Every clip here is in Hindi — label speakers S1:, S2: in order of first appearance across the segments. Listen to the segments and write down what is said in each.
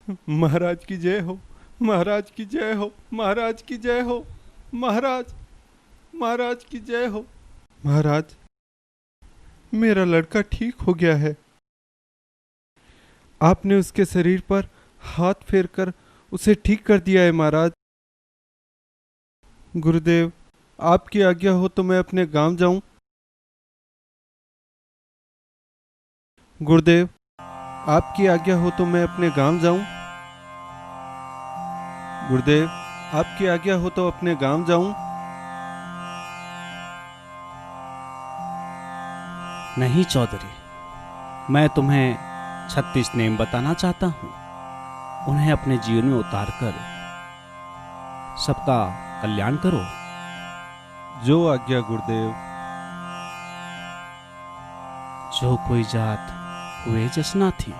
S1: महाराज की जय हो, महाराज की जय हो, महाराज की जय हो, महाराज, महाराज की जय हो। महाराज, मेरा लड़का ठीक हो गया है। आपने उसके शरीर पर हाथ फेरकर उसे ठीक कर दिया है महाराज। गुरुदेव, आपकी आज्ञा हो तो मैं अपने गांव जाऊं। गुरुदेव, आपकी आज्ञा हो तो मैं अपने गांव जाऊं। गुरुदेव, आपकी आज्ञा हो तो अपने गांव जाऊं।
S2: नहीं चौधरी, मैं तुम्हें 36 नेम बताना चाहता हूँ। उन्हें अपने जीवन में उतारकर सबका कल्याण करो।
S1: जो आज्ञा गुरुदेव।
S2: जो कोई जात हुए जसना थी,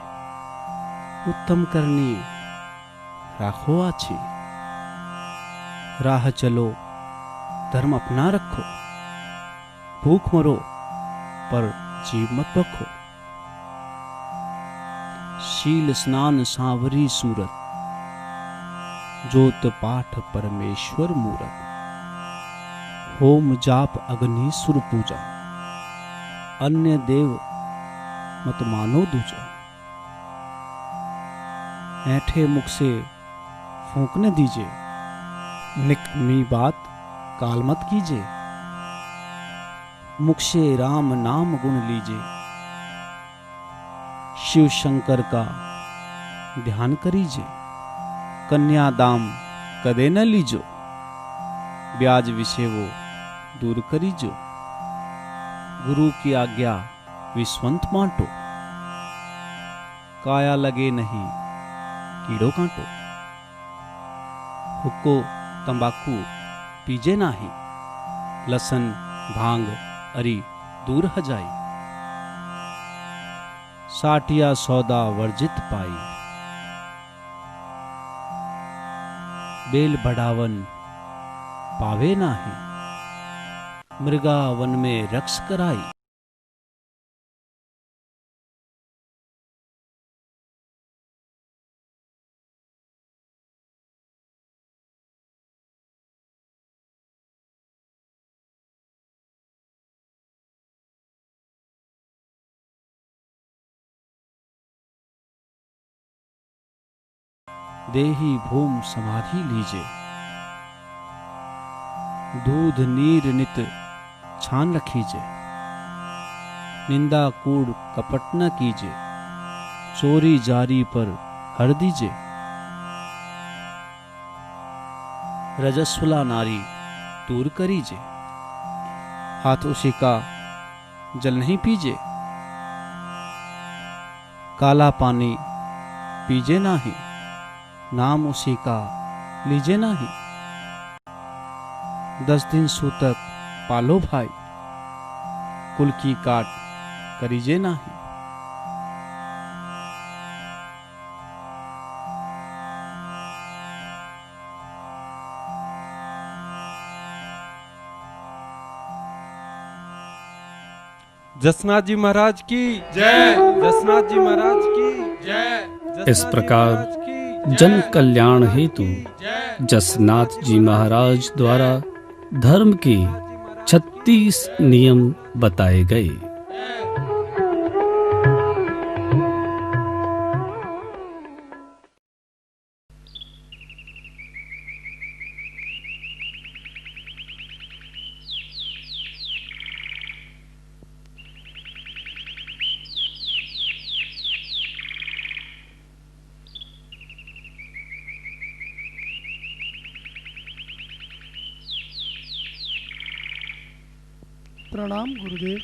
S2: उत्तम करनी राखो आछी। राह चलो, धर्म अपना रखो। भूख मरो पर जीव मत बखो। शील स्नान सांवरी सूरत, जोत पाठ परमेश्वर मूरत। होम जाप अग्नि सुर पूजा, अन्य देव मत मानो दूजा। ऐठे मुख से फूंकने दीजिए, निकमी बात काल मत कीजिए। मुख से राम नाम गुण लीजिए, शिव शंकर का ध्यान करीजिए। कन्या दाम कदे न लीजो, ब्याज विषय वो दूर करीजो। गुरु की आज्ञा विश्वंत बांटो, काया लगे नहीं कीड़ो कांटो। हुक्को तंबाकू पीजे नाही, लसन भांग अरी दूर हजाई। साटिया सौदा वर्जित पाई, बेल बढ़ावन पावे नाही। मृगा वन में रक्ष कराई, देही भूम समाधि लीजे। दूध नीर नित छान रखीजे, निंदा कूड़ कपट न कीजे। चोरी जारी पर हर दीजे, रजस्वला नारी दूर करीजे। हाथ उसी का जल नहीं पीजे, काला पानी पीजे नाही। नाम उसी का लीजे नाही, 10 दिन सूतक पालो भाई। कुल की काट करीजे नाही।
S1: जसनाथ जी महाराज की जय। जसनाथ जी महाराज की जय।
S3: इस प्रकार जन कल्याण हेतु जसनाथ जी महाराज द्वारा धर्म के 36 नियम बताए गए।
S4: प्रणाम गुरुदेव।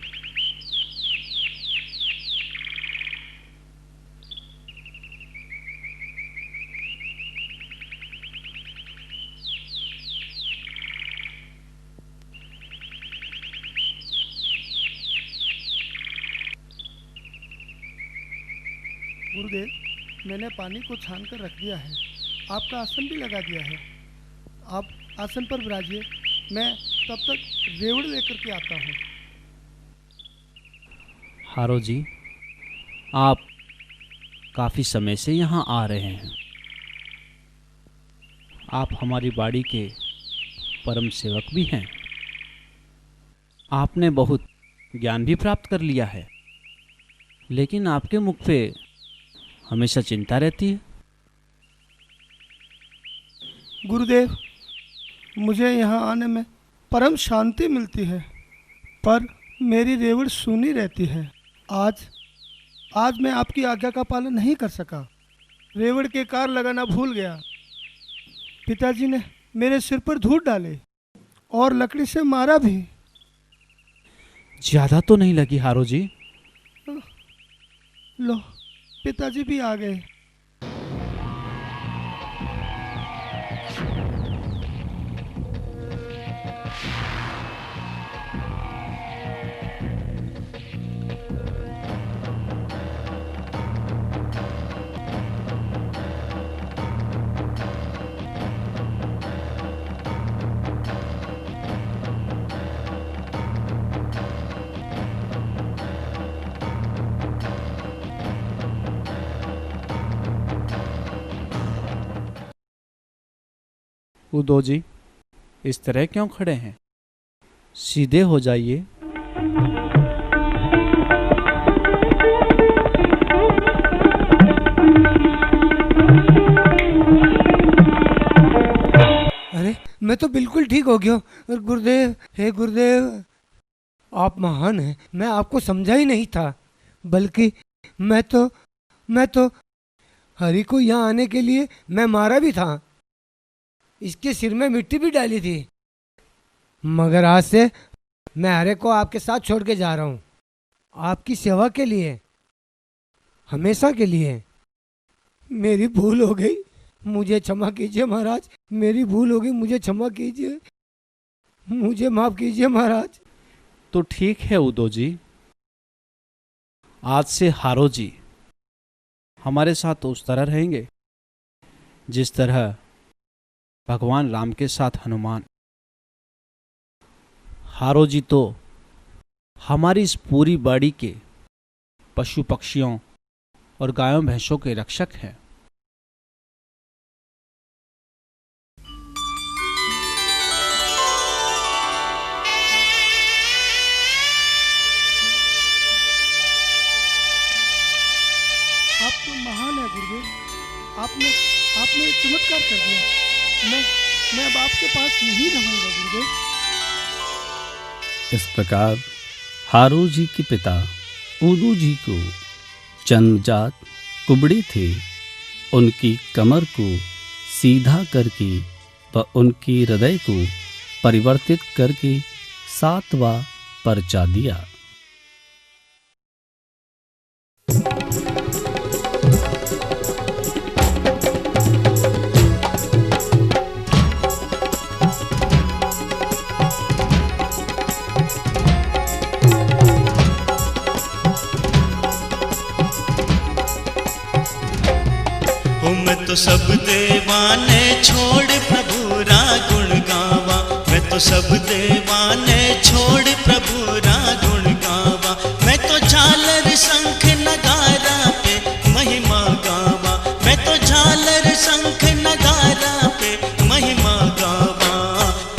S4: गुरुदेव, मैंने पानी को छान कर रख दिया है। आपका आसन भी लगा दिया है। आप आसन पर विराजिए, मैं तब तक रेवड़ लेकर के आता हूँ।
S2: हारो जी, आप काफी समय से यहाँ आ रहे हैं। आप हमारी बाड़ी के परम सेवक भी हैं। आपने बहुत ज्ञान भी प्राप्त कर लिया है, लेकिन आपके मुख पे हमेशा चिंता रहती है।
S4: गुरुदेव, मुझे यहाँ आने में परम शांति मिलती है, पर मेरी रेवड़ सूनी रहती है। आज मैं आपकी आज्ञा का पालन नहीं कर सका। रेवड़ के कार लगाना भूल गया। पिताजी ने मेरे सिर पर धूल डाले और लकड़ी से मारा भी।
S2: ज्यादा तो नहीं लगी हारो जी?
S4: लो, पिताजी भी आ गए।
S2: उदो जी, इस तरह क्यों खड़े हैं? सीधे हो जाइए।
S5: अरे मैं तो बिल्कुल ठीक हो गया हूँ। गुरुदेव, हे गुरुदेव, आप महान हैं। मैं आपको समझा ही नहीं था, बल्कि मैं तो हरि को यहाँ आने के लिए मैं मारा भी था। इसके सिर में मिट्टी भी डाली थी, मगर आज से मैं हरे को आपके साथ छोड़ के जा रहा हूँ, आपकी सेवा के लिए, हमेशा के लिए। मेरी भूल हो गई, मुझे क्षमा कीजिए महाराज। मेरी भूल हो गई, मुझे क्षमा कीजिए, मुझे माफ कीजिए महाराज।
S2: तो ठीक है उदो जी, आज से हारो जी हमारे साथ उस तरह रहेंगे जिस तरह भगवान राम के साथ हनुमान। हारो जी तो हमारी इस पूरी बाड़ी के पशु पक्षियों और गायों भैंसों के रक्षक हैं।
S4: आप तो महान है गुरुदेव। आपने चमत्कार कर दिया। मैं अब आपके पास नहीं रहूंगा गुरुदेव।
S3: इस प्रकार हारू जी के पिता उदू जी को जन्मजात कुबड़ी थे, उनकी कमर को सीधा करके व उनके हृदय को परिवर्तित करके 7वां पर्चा दिया।
S6: मैं तो सब देवाने छोड़ प्रभु रा गुण गावा। मैं तो सब देवाने छोड़ प्रभु रा गुण गावा। मैं तो झालर शंख नगारा पे महिमा गावा। मैं तो झालर शंख नगारा पे महिमा गावा।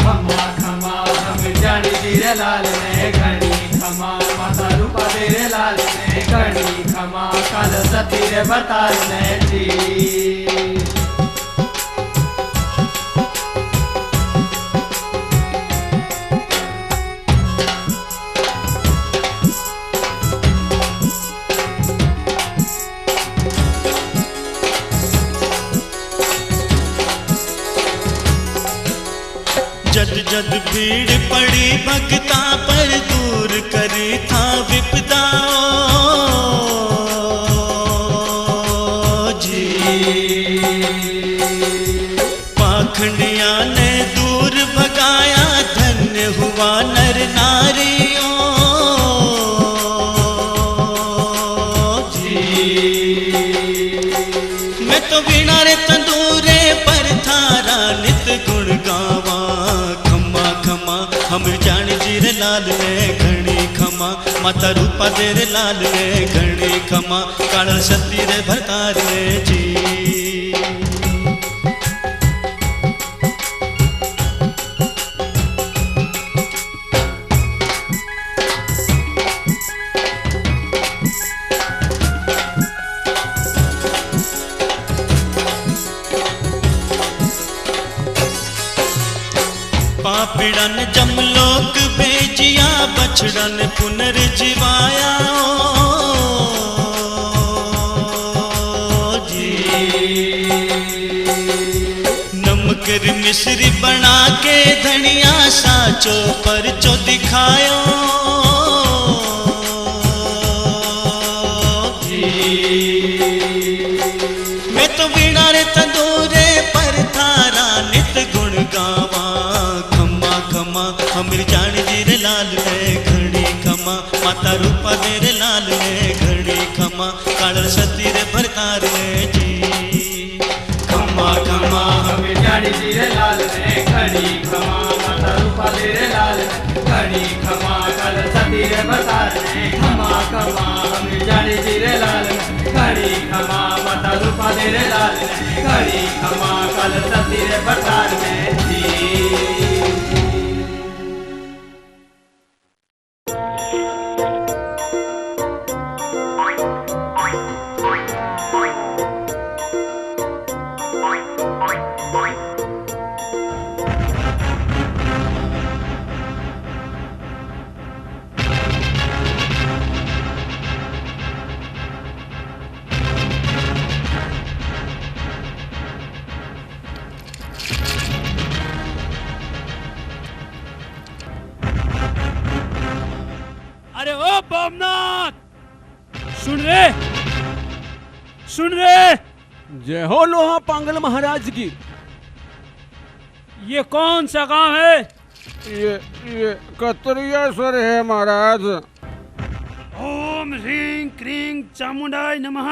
S7: खमा खमा हम जानी तेरे लाल ने घड़ी खमा माता रूपा तेरे लाल ने घड़ी खमा काल सती रे बताल ने जी।
S6: जद जद भीड़ पड़ी भक्ता पर दूर करी था विपदा जी। पाखंडिया ने दूर भगाया धन्य हुआ नर नारियों जी। मैं तो बिना रे तंदूरे पर थारा नित गुण गावा। हम जान जीर लाल ने घणी खमा माता रूपा देर लाल ने घणी खमा काल सती रे भरतार ने जी। बाछड़ा ने पुनर्जीवाया जी। नमकर मिश्री बना के धनिया साचो परचो दिखायो मैं तो बिना रे तंदूरे पर थारा नित गुण गावा। खम्मा खम्मा अमीर जान जी रे लाल ने घड़ी खम्मा माता रूपा दे रे लाल ने घड़ी खम्मा कालर सती रे भरतार ने जी।
S7: खम्मा खम्मा हमें जानी जी रे लाल ने घड़ी खमा माता रूपा दे रे लाल ने घड़ी खमा कल सती रे बसार ने। खम्मा खम्मा हमें जानी जी रे लाल ने घड़ी खमा माता रूपा दे रे लाल ने घड़ी खमा कल सती रे बसार में जी।
S2: अरे ओ बमनाथ, सुन रे, सुन रे।
S8: जय हो लोहा पांगल महाराज की।
S2: ये कौन सा गांव है?
S8: ये कतरिया सर है महाराज।
S2: ओम ह्रीं क्रीं चामुंडाय नमः।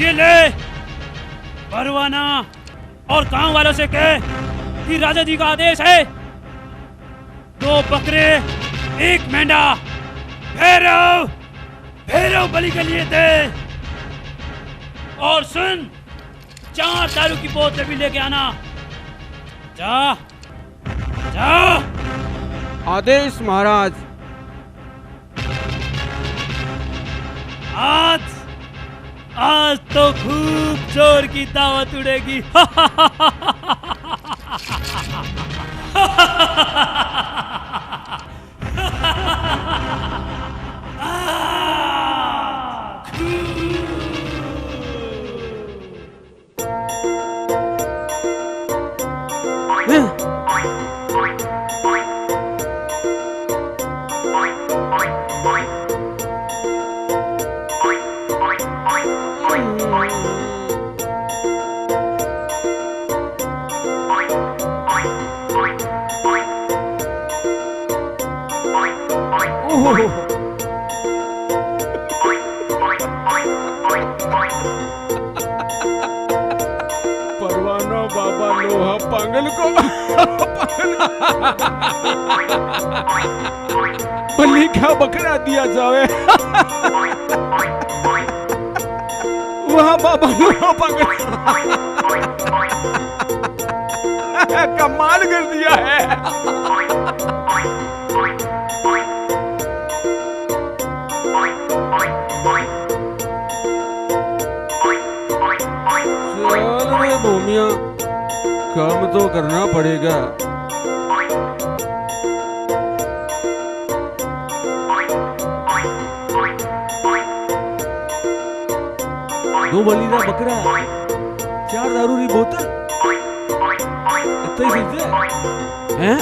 S2: ये ले परवाना और गांव वालों से कह कि राजा जी का आदेश है 2 बकरे 1 मेंढा भैरव भैरव बलि के लिए दे। और सुन, 4 दारू की बोतलें भी लेके आना। जा जा।
S8: आदेश महाराज।
S2: आज तो खूब जोर की दावत उड़ेगी।
S8: परवाना बाबा लोहा पागल को बलि का बकरा दिया जावे। वहाँ बाबा लोहा पागल कमाल कर दिया है। चल रे भूमिया, काम तो करना पड़ेगा। दो बलीरा बकरा, 4 दारू की बोतल, इतना ही सीखते हैं?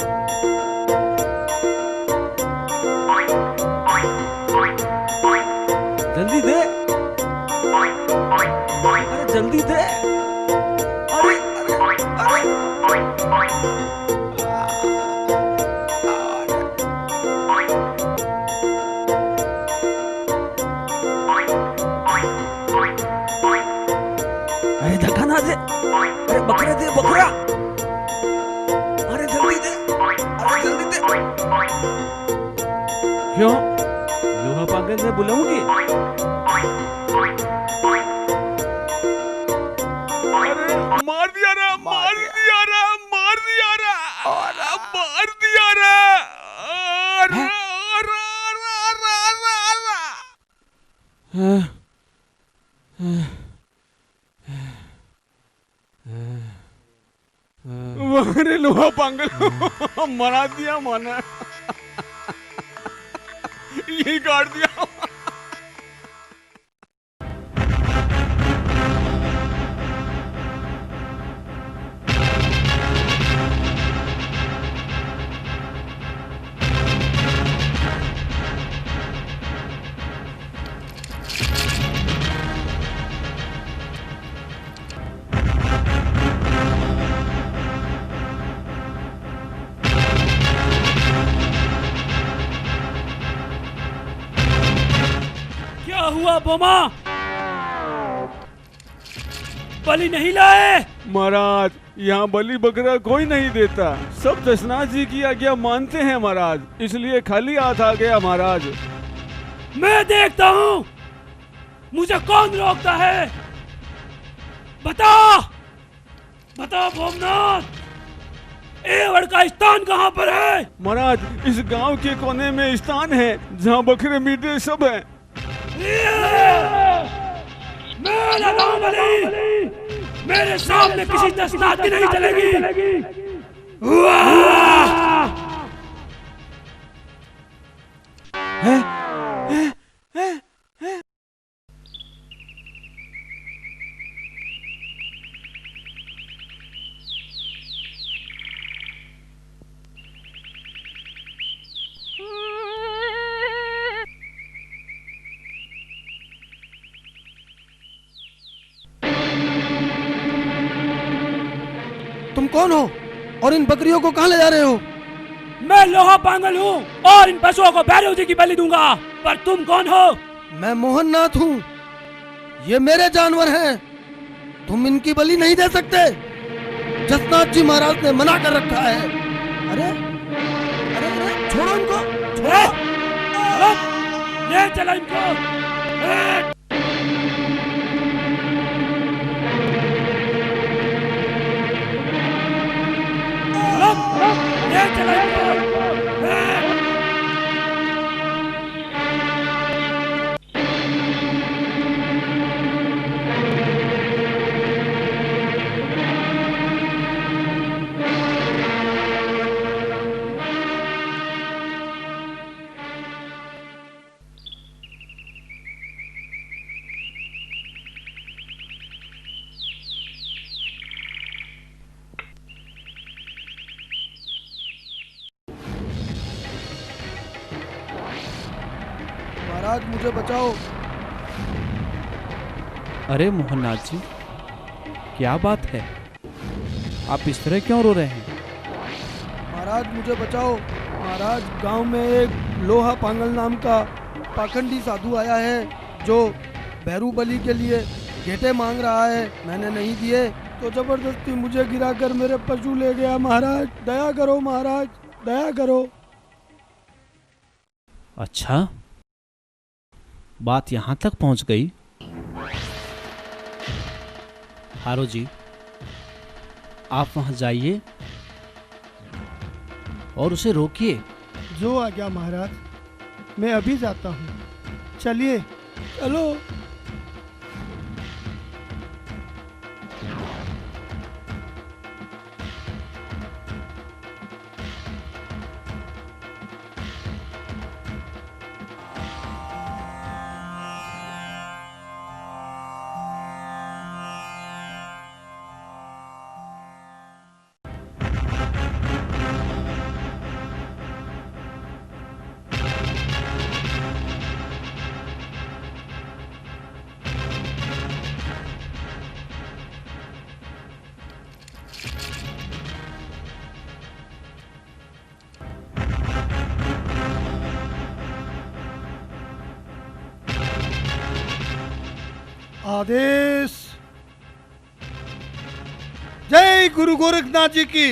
S8: जल्दी दे, अरे जल्दी दे। अरे अरे अरे धक्का ना दे। अरे बकरा दे, बकरा। अरे जल्दी दे, अरे जल्दी दे। क्यों? लोहा पागल ने बुलाऊंगी? मार दिया रे, मार दिया रे, मार दिया रे, मार दिया रे।
S1: अरे लोहा पागल मरा दिया माना यही काट दिया।
S2: क्या हुआ बोमा? बलि नहीं लाए?
S1: महाराज यहाँ बलि बकरा कोई नहीं देता, सब दशनाथ जी की आज्ञा मानते हैं महाराज, इसलिए खाली हाथ आ गया महाराज।
S2: मैं देखता हूँ मुझे कौन रोकता है। बता बता भोमनाथ, एवड़ का स्थान कहाँ पर है?
S1: महाराज इस गांव के कोने में स्थान है जहाँ बकरे मीटे सब हैं।
S2: मैं लगाऊं बलि, मेरे सामने किसी दशनाथ की नहीं चलेगी।
S4: तुम कौन हो और इन बकरियों को कहाँ ले जा रहे हो?
S2: मैं लोहा पांगल हूँ और इन पशुओं को भैरव जी की बलि दूंगा। पर तुम कौन हो?
S4: मैं मोहननाथ हूँ, ये मेरे जानवर हैं, तुम इनकी बलि नहीं दे सकते। जसनाथ जी महाराज ने मना कर रखा है। अरे अरे अरे छोड़ो इनको, छोड़ो।
S2: ले चलो इनको। ले चलो इनको।
S4: महाराज मुझे बचाओ।
S9: अरे मोहननाथ जी, क्या बात है? आप इस तरह क्यों रो रहे हैं?
S4: महाराज मुझे बचाओ। महाराज गांव में एक लोहा पांगल नाम का पाखंडी साधु आया है जो भैरू बलि के लिए घेटे मांग रहा है। मैंने नहीं दिए तो जबरदस्ती मुझे गिराकर मेरे पशु ले गया। महाराज दया करो, महाराज दया करो।
S9: अच्छा, बात यहाँ तक पहुँच गई। हारो जी, आप वहाँ जाइए और उसे रोकिए।
S4: जो आ गया महाराज, मैं अभी जाता हूँ। चलिए चलो। आदेश। जय गुरु गोरखनाथ जी की,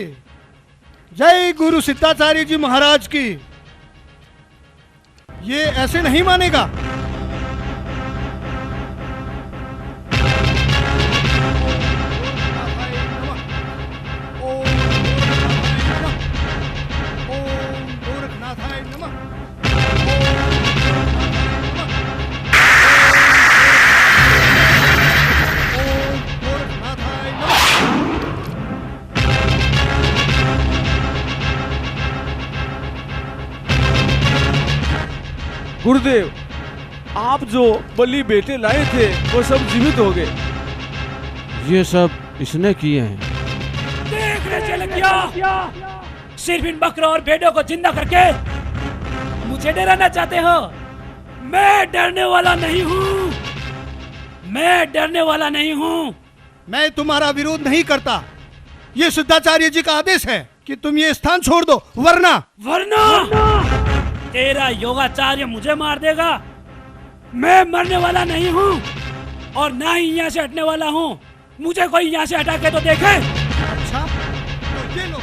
S4: जय गुरु सिद्धाचार्य जी महाराज की। ये ऐसे नहीं मानेगा। ओम गोरखनाथाय नमः। ओम गोरखनाथाय नमः।
S9: आप जो बलि बेटे लाए थे वो सब जीवित हो गए। ये सब इसने किए हैं।
S2: देख रहे चल क्या? सिर्फ इन बकरों और भेड़ों को जिंदा करके मुझे डराना चाहते हो? मैं डरने वाला नहीं हूँ। मैं डरने वाला नहीं हूँ।
S4: मैं तुम्हारा विरोध नहीं करता। ये सिद्धाचार्य जी का आदेश है कि तुम ये स्थान छोड़ दो, वरना
S2: तेरा योगाचार्य मुझे मार देगा। मैं मरने वाला नहीं हूँ और ना ही यहाँ से हटने वाला हूँ। मुझे कोई यहाँ से हटा के तो देखे।
S4: अच्छा तो ये लो।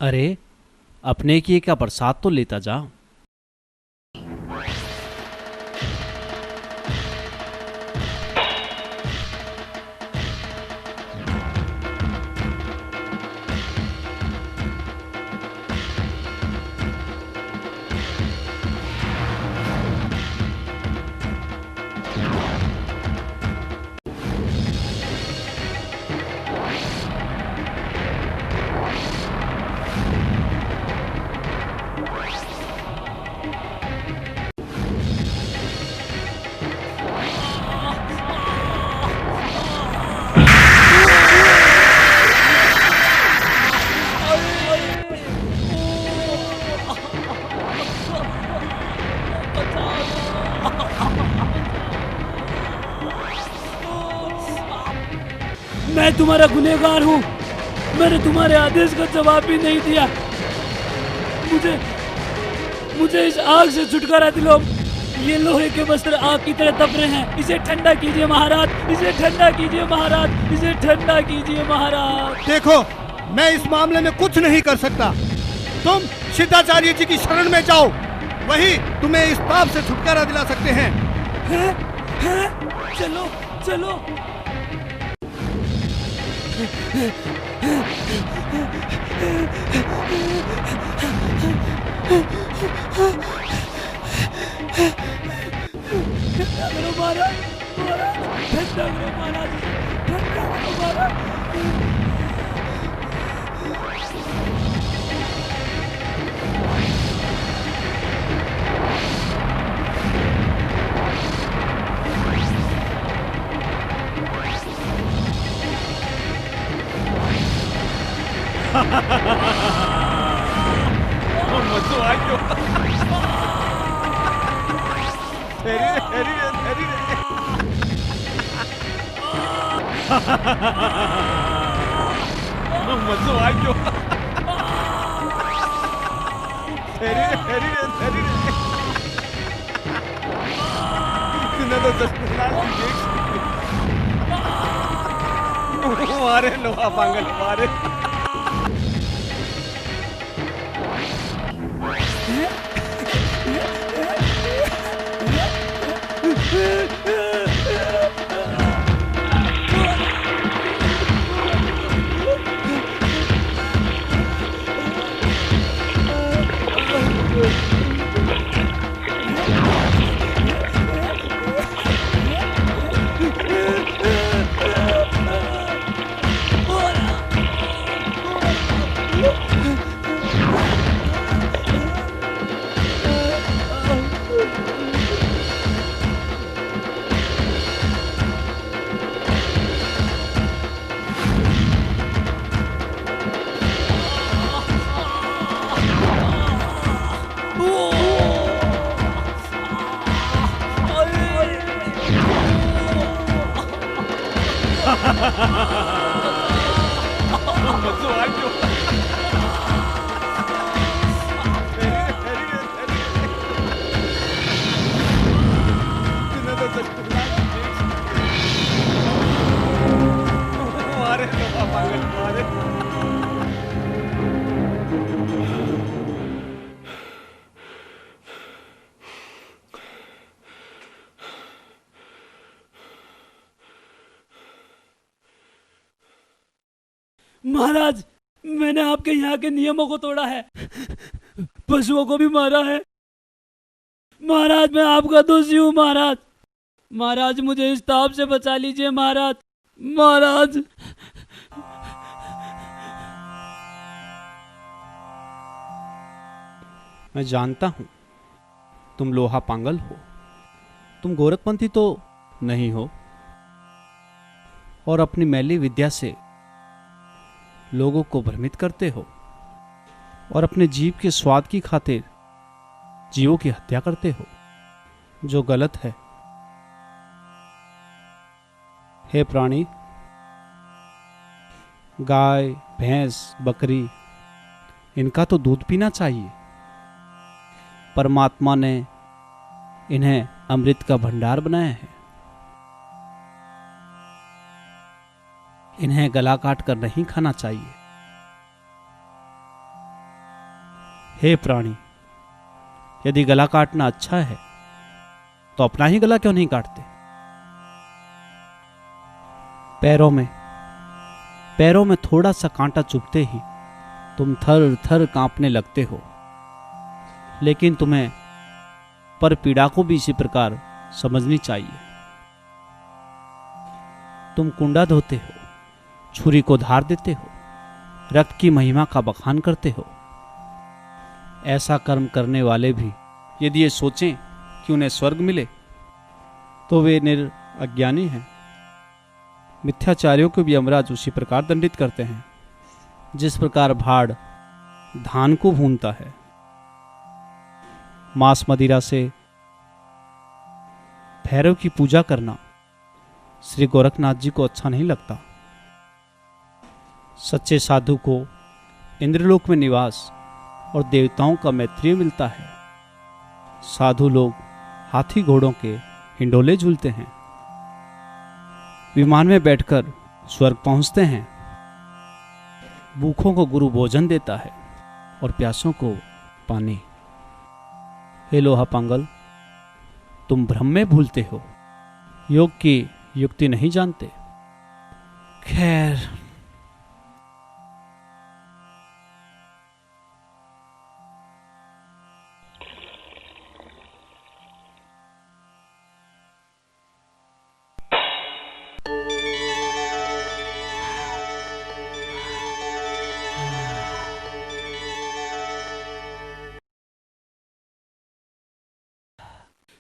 S9: अरे अपने किए का प्रसाद तो लेता जा।
S2: मैं तुम्हारा गुनहगार हूँ। मैंने तुम्हारे आदेश का जवाब भी नहीं दिया। मुझे इस आग से छुटकारा दिलाओ। ये लोहे के वस्त्र आग की तरह तप रहे हैं। इसे ठंडा कीजिए महाराज। इसे ठंडा कीजिए महाराज। इसे ठंडा कीजिए महाराज।
S4: देखो, मैं इस मामले में कुछ नहीं कर सकता। तुम सिद्धाचार्य जी की शरण में जाओ, वही तुम्हें इस पाप से छुटकारा दिला सकते हैं।
S2: चलो चलो। ठंडा करो महाराज। ठंडा करो महाराज। ठंडा करो महाराज।
S1: मज़ो आ गयो। हेरी मज़ो आ गयो। हेरी इतना तो देख मारे लोहा पागल मारे।
S2: महाराज, मैंने आपके यहाँ के नियमों को तोड़ा है, पशुओं को भी मारा है। महाराज, मैं आपका दोषी हूँ। महाराज, महाराज मुझे इस ताप से बचा लीजिए। महाराज, महाराज।
S9: मैं जानता हूं तुम लोहा पांगल हो, तुम गोरखपंथी तो नहीं हो, और अपनी मैली विद्या से लोगों को भ्रमित करते हो और अपने जीव के स्वाद की खातिर जीवों की हत्या करते हो, जो गलत है। हे प्राणी, गाय, भैंस, बकरी, इनका तो दूध पीना चाहिए। परमात्मा ने इन्हें अमृत का भंडार बनाया है। इन्हें गला काट कर नहीं खाना चाहिए। हे प्राणी, यदि गला काटना अच्छा है तो अपना ही गला क्यों नहीं काटते? पैरों में थोड़ा सा कांटा चुभते ही तुम थर थर कांपने लगते हो, लेकिन तुम्हें पर पीड़ा को भी इसी प्रकार समझनी चाहिए। तुम कुंडा धोते हो, छुरी को धार देते हो, रक्त की महिमा का बखान करते हो। ऐसा कर्म करने वाले भी यदि ये सोचें कि उन्हें स्वर्ग मिले तो वे निरअज्ञानी हैं। मिथ्याचारियों को भी यमराज उसी प्रकार दंडित करते हैं जिस प्रकार भाड़ धान को भूनता है। मांस मदिरा से भैरव की पूजा करना श्री गोरखनाथ जी को अच्छा नहीं लगता। सच्चे साधु को इंद्रलोक में निवास और देवताओं का मैत्रीय मिलता है। साधु लोग हाथी घोड़ों के हिंडोले झूलते हैं, विमान में बैठकर स्वर्ग पहुंचते हैं। भूखों को गुरु भोजन देता है और प्यासों को पानी। हे लोहा पांगल, तुम भ्रम में भूलते हो, योग की युक्ति नहीं जानते। खैर,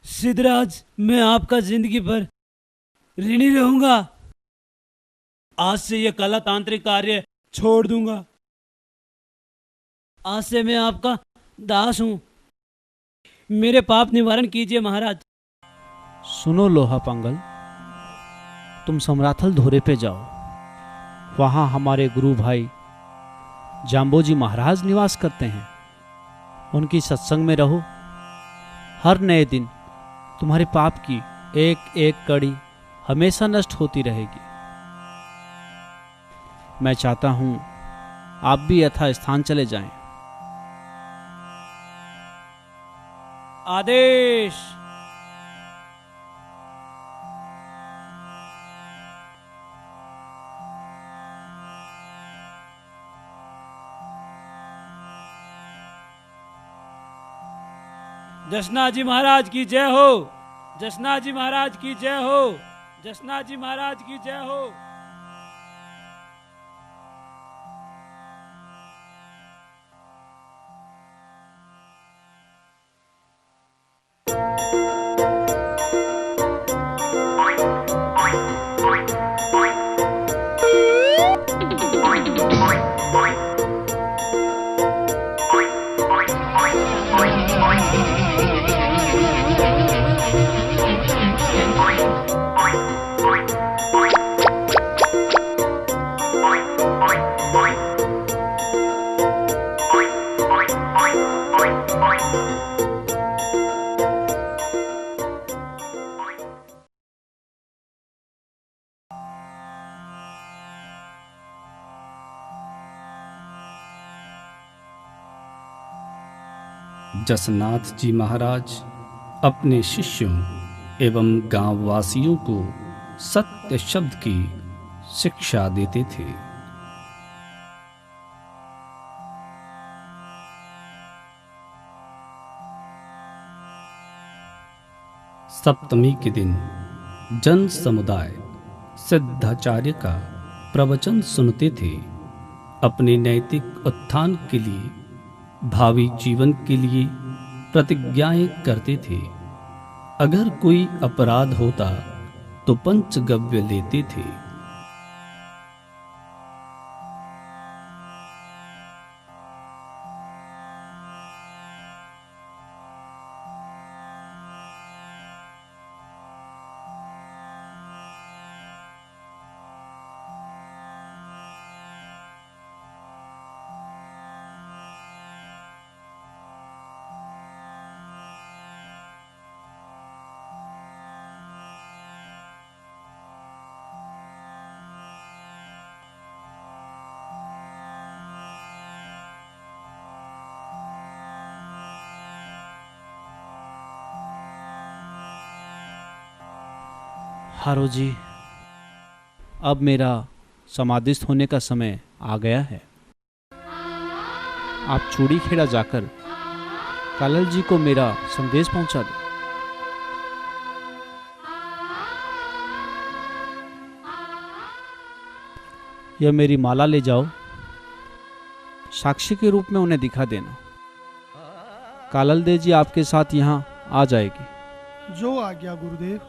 S2: सिद्धराज, मैं आपका जिंदगी भर ऋणी रहूंगा। आज से यह कला तांत्रिक कार्य छोड़ दूंगा। आज से मैं आपका दास हूं। मेरे पाप निवारण कीजिए महाराज।
S9: सुनो लोहा पांगल, तुम समराथल धोरे पे जाओ। वहां हमारे गुरु भाई जाम्बोजी महाराज निवास करते हैं। उनकी सत्संग में रहो। हर नए दिन तुम्हारे पाप की एक एक कड़ी हमेशा नष्ट होती रहेगी। मैं चाहता हूं आप भी यथा स्थान चले जाएं।
S2: आदेश। जसनाथ जी महाराज की जय हो। जसनाथ जी महाराज की जय हो। जसनाथ जी महाराज की जय हो।
S3: जसनाथ जी महाराज अपने शिष्यों एवं गांव वासियों को सत्य शब्द की शिक्षा देते थे। सप्तमी के दिन जन समुदाय सिद्धाचार्य का प्रवचन सुनते थे। अपने नैतिक उत्थान के लिए, भावी जीवन के लिए प्रतिज्ञाएं करते थे। अगर कोई अपराध होता तो पंचगव्य लेते थे।
S9: हारो जी, अब मेरा समाधिस्थ होने का समय आ गया है। आप चूड़ी खेड़ा जाकर कालल जी को मेरा संदेश पहुंचा दो। यह मेरी माला ले जाओ, साक्षी के रूप में उन्हें दिखा देना। कालल देव जी आपके साथ यहाँ आ जाएगी।
S4: जो आज्ञा गुरुदेव।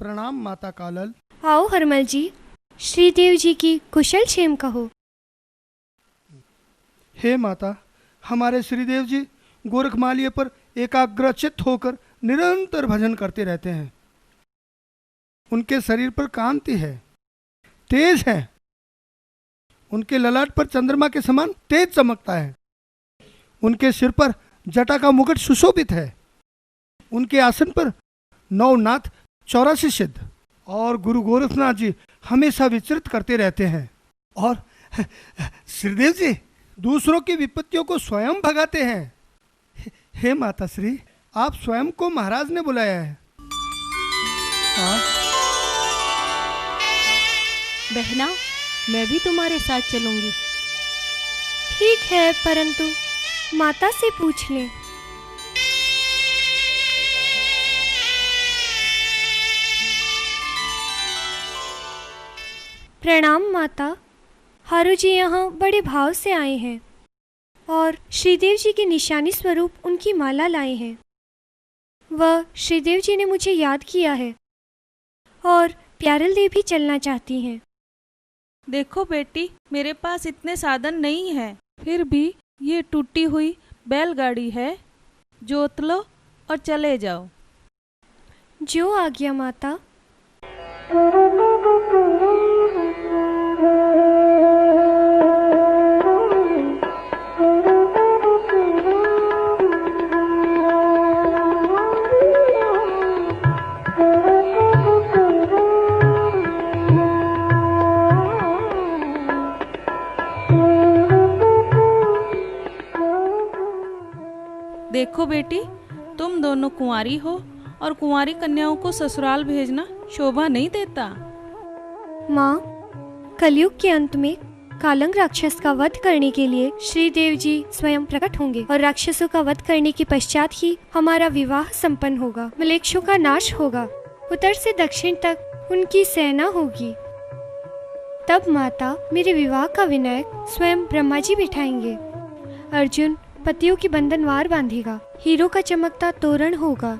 S4: प्रणाम माता कालल।
S10: आओ हरमल जी, श्रीदेव जी की कुशल क्षेम कहो।
S4: हे माता, हमारे श्रीदेव जी गोरखमालिय पर एकाग्रचित्त होकर निरंतर भजन करते रहते हैं। उनके शरीर पर कांति है, तेज है। उनके ललाट पर चंद्रमा के समान तेज चमकता है। उनके सिर पर जटा का मुकुट सुशोभित है। उनके आसन पर नवनाथ 84 सिद्ध और गुरु गोरखनाथ जी हमेशा विचरित करते रहते हैं। और श्रीदेव जी दूसरों की विपत्तियों को स्वयं भगाते हैं। हे माता श्री, आप स्वयं को महाराज ने बुलाया है।
S10: बहना, मैं भी तुम्हारे साथ चलूंगी। ठीक है, परंतु माता से पूछ लें। प्रणाम माता। हारू जी यहाँ बड़े भाव से आए हैं और श्रीदेव जी की निशानी स्वरूप उनकी माला लाए हैं। वह श्रीदेव जी ने मुझे याद किया है और प्यारल देव भी चलना चाहती हैं।
S11: देखो बेटी, मेरे पास इतने साधन नहीं है, फिर भी ये टूटी हुई बैलगाड़ी है, जोत लो और चले जाओ।
S10: जो आज्ञा माता।
S11: देखो बेटी, तुम दोनों कुंवारी हो और कुंवारी कन्याओं को ससुराल भेजना शोभा नहीं देता।
S10: माँ, कलयुग के अंत में कालंग राक्षस का वध करने के लिए श्रीदेव जी स्वयं प्रकट होंगे और राक्षसों का वध करने के पश्चात ही हमारा विवाह संपन्न होगा। मलेच्छों का नाश होगा। उत्तर से दक्षिण तक उनकी सेना होगी। तब माता मेरे विवाह का विनायक स्वयं ब्रह्मा जी बिठाएंगे। अर्जुन पतियों की बंधनवार बांधेगा। हीरो का चमकता तोरण होगा।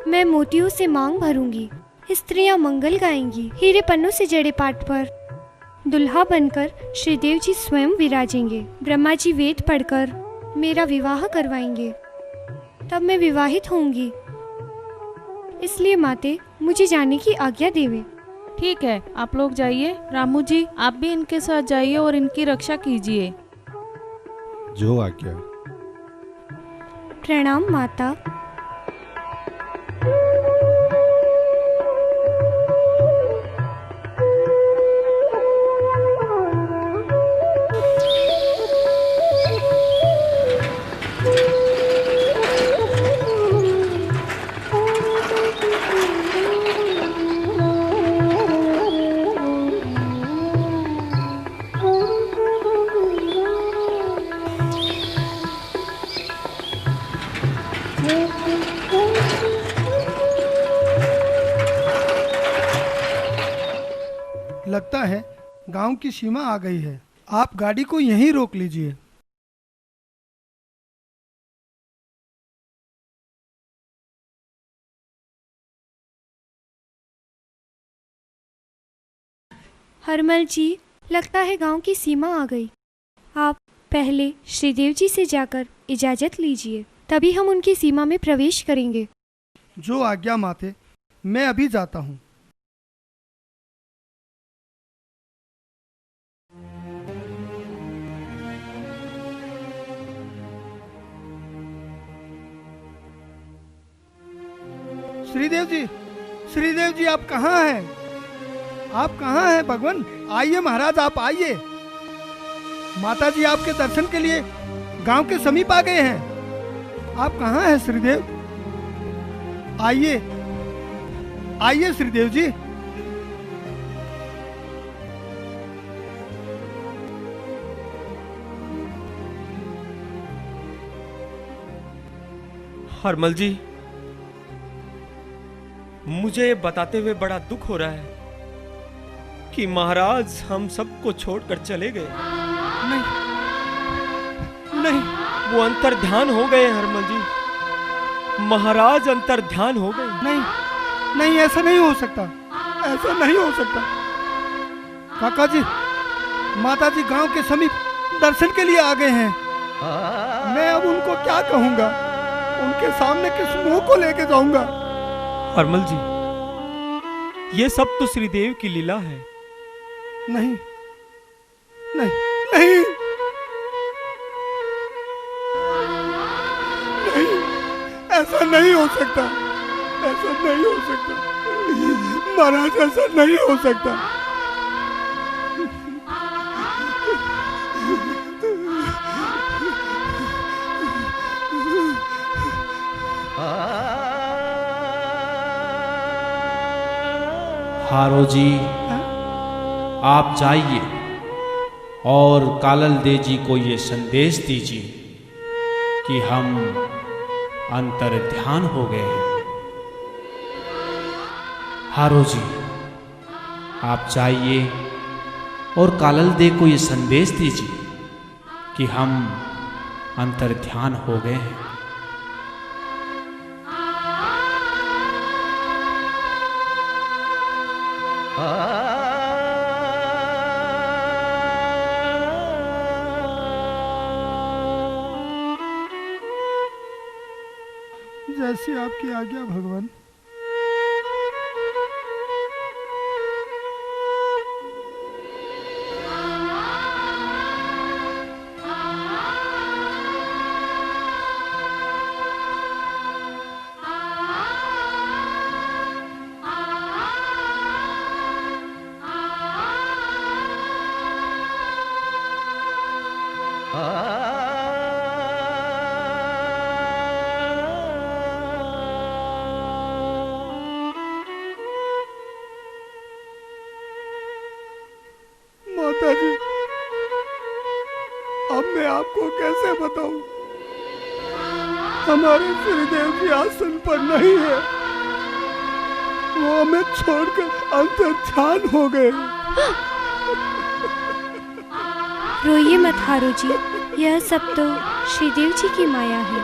S10: मैं मोतियों से मांग भरूंगी। स्त्रियां मंगल गाएंगी। हीरे पन्नों से जड़े पाट पर दुल्हा बनकर श्रीदेव जी स्वयं विराजेंगे। ब्रह्मा जी वेद पढ़कर मेरा विवाह करवाएंगे। तब मैं विवाहित होंगी। इसलिए माते मुझे जाने की आज्ञा देवे।
S11: ठीक है, आप लोग जाइए। रामू जी, आप भी इनके साथ जाइए और इनकी रक्षा कीजिए।
S1: जो आज्ञा।
S10: प्रणाम माता।
S4: लगता है गांव की सीमा आ गई है। आप गाड़ी को यहीं रोक लीजिए।
S10: हरमल जी, लगता है गांव की सीमा आ गई। आप पहले श्रीदेव जी से जाकर इजाजत लीजिए, तभी हम उनकी सीमा में प्रवेश करेंगे।
S4: जो आज्ञा माते, मैं अभी जाता हूँ। श्रीदेव जी आप कहाँ हैं? आप कहाँ हैं भगवान? आइए महाराज, आप आइए। माता जी आपके दर्शन के लिए गांव के समीप आ गए हैं। आप कहाँ हैं श्रीदेव? आइए आइए श्रीदेव जी।
S8: हरमल जी, मुझे बताते हुए बड़ा दुख हो रहा है कि महाराज हम सबको छोड़कर चले गए।
S4: नहीं नहीं,
S8: वो अंतर्ध्यान हो गए हरमल जी। महाराज अंतर्ध्यान हो गए।
S4: नहीं नहीं, ऐसा नहीं हो सकता, ऐसा नहीं हो सकता। काका जी, माता जी गांव के समीप दर्शन के लिए आ गए हैं। मैं अब उनको क्या कहूंगा? उनके सामने किस मुंह को लेके जाऊंगा?
S8: हरमल जी, ये सब तो श्रीदेव की लीला है।
S4: नहीं नहीं नहीं नहीं, ऐसा नहीं हो सकता, ऐसा नहीं हो सकता महाराज, ऐसा नहीं हो सकता।
S9: हारो जी, आप जाइए और कालल दे जी को ये संदेश दीजिए कि हम अंतर ध्यान हो गए हैं। हारो जी, आप जाइए और कालल दे को ये संदेश दीजिए कि हम अंतर ध्यान हो गए हैं।
S4: जैसी आपकी आज्ञा भगवान। अब मैं आपको कैसे बताऊं? हमारे श्रीदेव जी आसन पर नहीं है, वो हमें छोड़कर अंतर्ध्यान हो गए।
S10: रोइए मत हारू जी, यह सब तो श्रीदेव जी की माया है।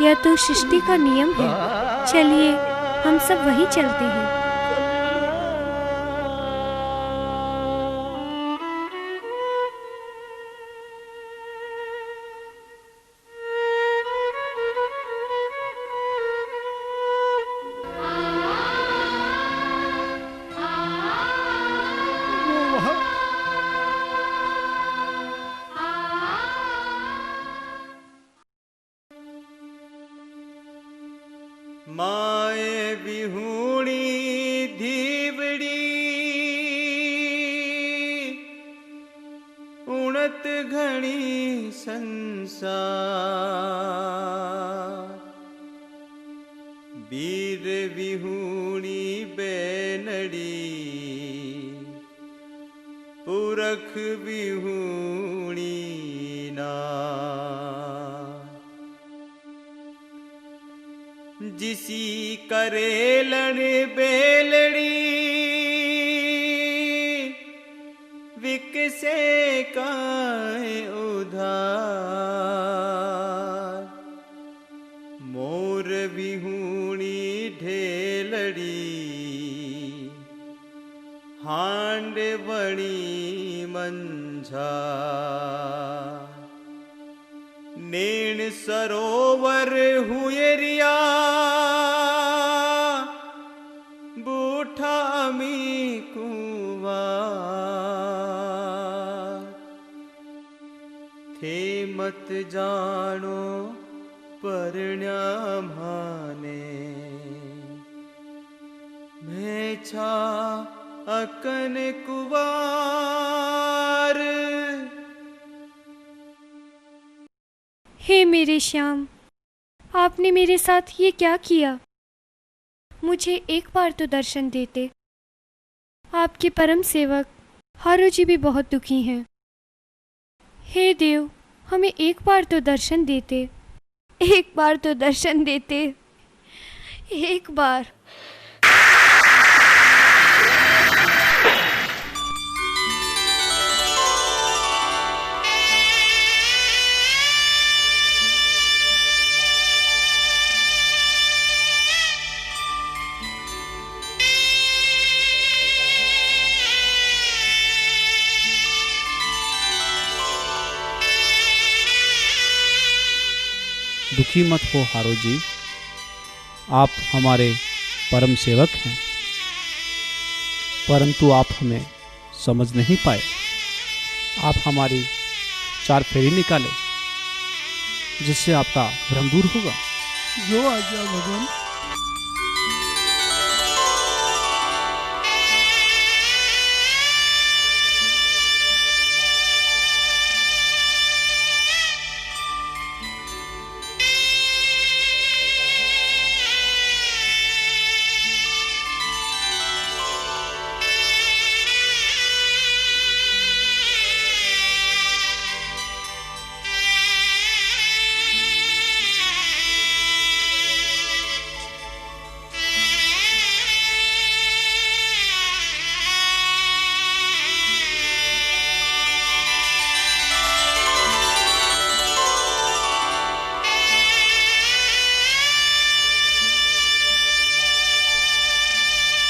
S10: यह तो सृष्टि का नियम है। चलिए हम सब वहीं चलते हैं।
S6: माए बिहूणी धीवड़ी उणत घणी संसार, वीर बिहूणी बेनड़ी पुरख बिहूणी नार। जिसी करेलन बेलड़ी विकसे काए उधार, मोर बिहूणी ढेलड़ी हांड बड़ी मंझा। नेण सरोवर हुएरिया बूठा मी कुंवार, थे मत जानो परण्या माने, मैं छा अकन कुवार।
S10: हे मेरे श्याम, आपने मेरे साथ ये क्या किया? मुझे एक बार तो दर्शन देते। आपके परम सेवक हारू जी भी बहुत दुखी हैं। हे देव, हमें एक बार तो दर्शन देते, एक बार तो दर्शन देते, एक बार।
S9: दुखी मत हो हारू जी, आप हमारे परम सेवक हैं, परंतु आप हमें समझ नहीं पाए। आप हमारी 4 फेरी निकाले, जिससे आपका भ्रम दूर होगा।
S4: जो आज्ञा भगवान।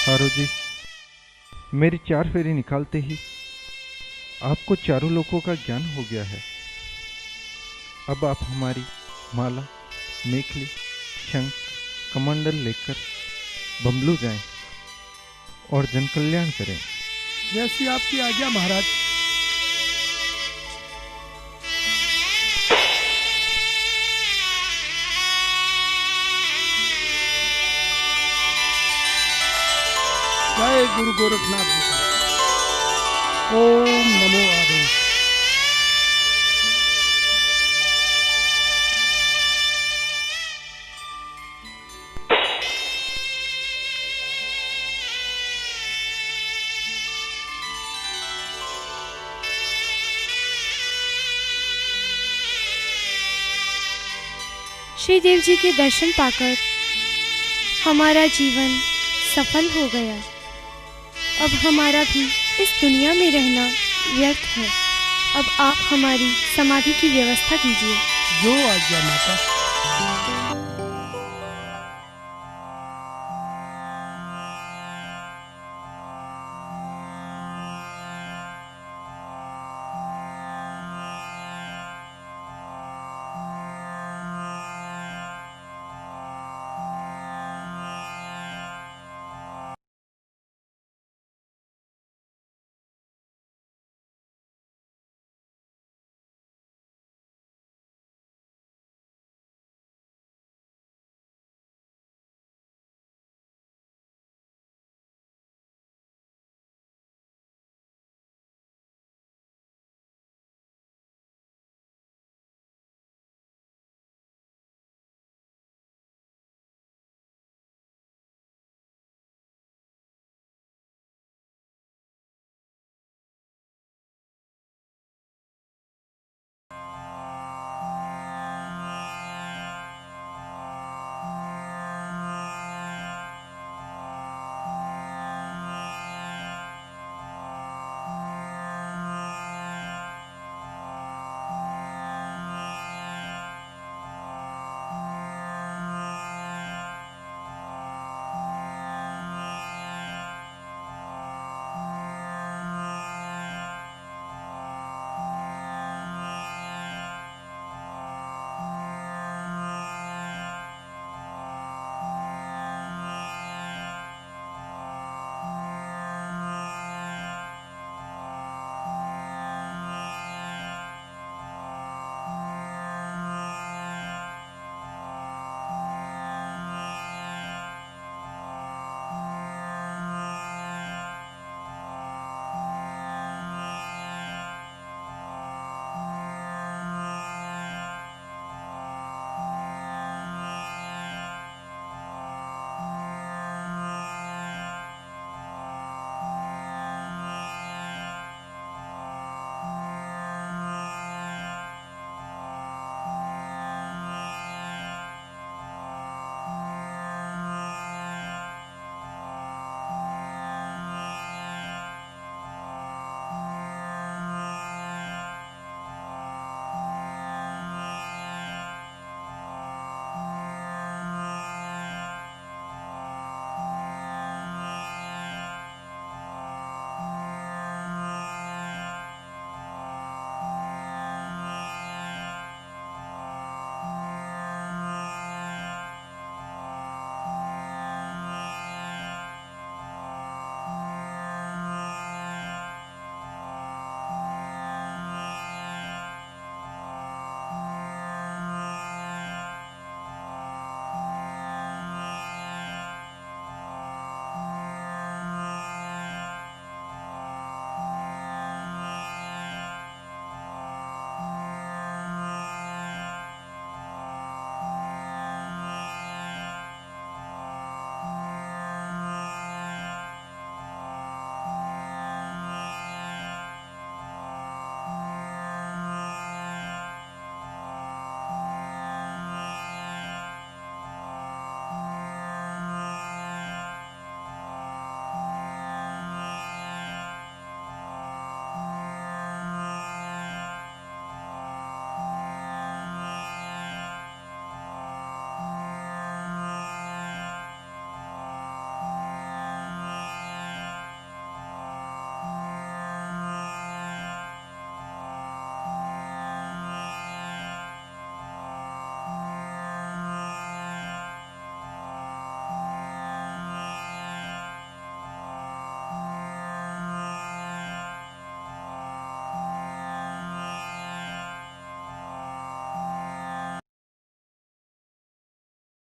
S1: हारू जी, मेरी 4 फेरी निकालते ही आपको चारों लोकों का ज्ञान हो गया है। अब आप हमारी माला, मेखली, शंख, कमंडल लेकर बमलू जाएं और जन कल्याण करें।
S4: जैसी आपकी आज्ञा महाराज। जय गुरु गोरखनाथ जी का। ओम नमो आदेश।
S10: श्रीदेव जी के दर्शन पाकर हमारा जीवन सफल हो गया। अब हमारा भी इस दुनिया में रहना व्यर्थ है। अब आप हमारी समाधि की व्यवस्था कीजिए।
S4: जो आज्ञा माता।